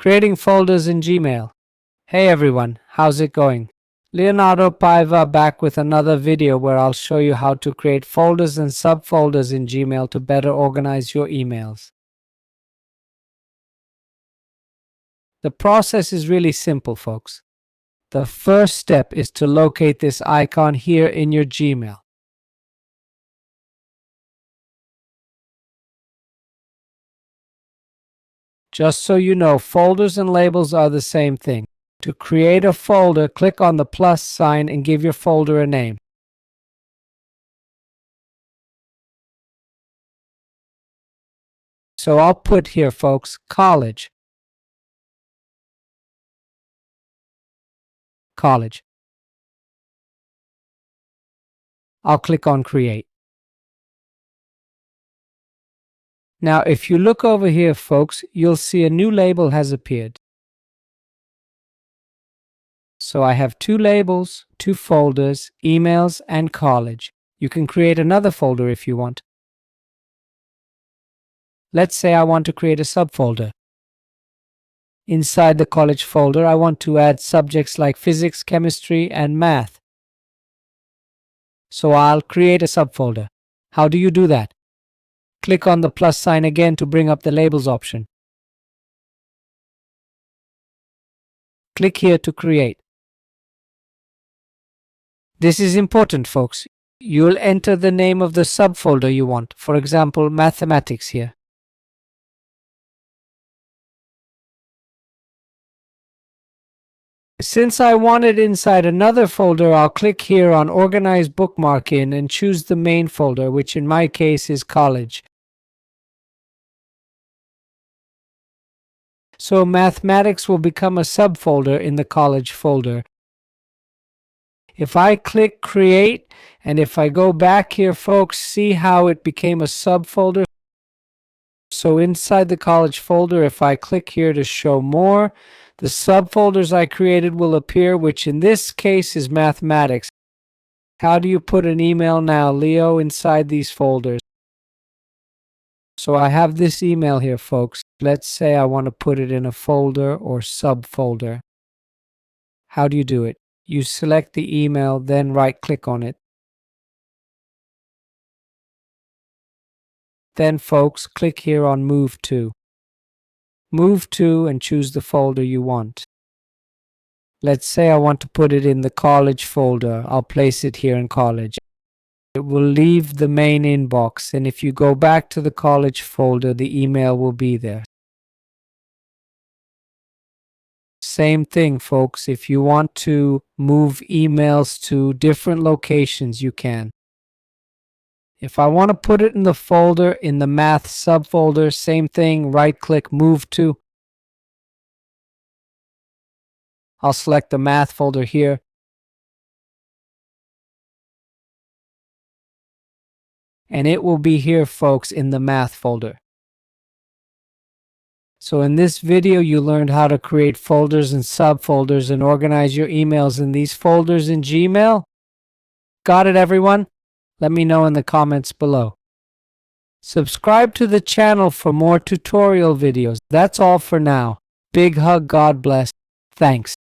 Creating folders in Gmail. Hey everyone, how's it going? Leonardo Paiva back with another video where I'll show you how to create folders and subfolders in Gmail to better organize your emails. The process is really simple, folks. The first step is to locate this icon here in your Gmail. Just so you know, folders and labels are the same thing. To create a folder, click on the plus sign and give your folder a name. So I'll put here, folks, college. College. I'll click on create. Now, if you look over here, folks, you'll see a new label has appeared. So I have two labels, two folders, emails, and college. You can create another folder if you want. Let's say I want to create a subfolder. Inside the college folder, I want to add subjects like physics, chemistry, and math. So I'll create a subfolder. How do you do that? Click on the plus sign again to bring up the labels option. Click here to create. This is important, folks. You'll enter the name of the subfolder you want. For example, mathematics here. Since I want it inside another folder, I'll click here on Organize Bookmark In and choose the main folder, which in my case is college. So mathematics will become a subfolder in the college folder. If I click create, and if I go back here, folks, see how it became a subfolder? So inside the college folder, if I click here to show more, the subfolders I created will appear, which in this case is mathematics. How do you put an email now, Leo, inside these folders? So I have this email here, folks. Let's say I want to put it in a folder or subfolder. How do you do it? You select the email, then right-click on it. Then, folks, click here on Move To. Move to and choose the folder you want. Let's say I want to put it in the college folder. I'll place it here in college. It will leave the main inbox, and if you go back to the college folder, the email will be there. Same thing, folks. If you want to move emails to different locations, you can. If I want to put it in the folder, in the math subfolder, same thing, right-click, Move To. I'll select the math folder here. And it will be here, folks, in the math folder. So in this video, you learned how to create folders and subfolders and organize your emails in these folders in Gmail. Got it, everyone? Let me know in the comments below. Subscribe to the channel for more tutorial videos. That's all for now. Big hug, God bless. Thanks.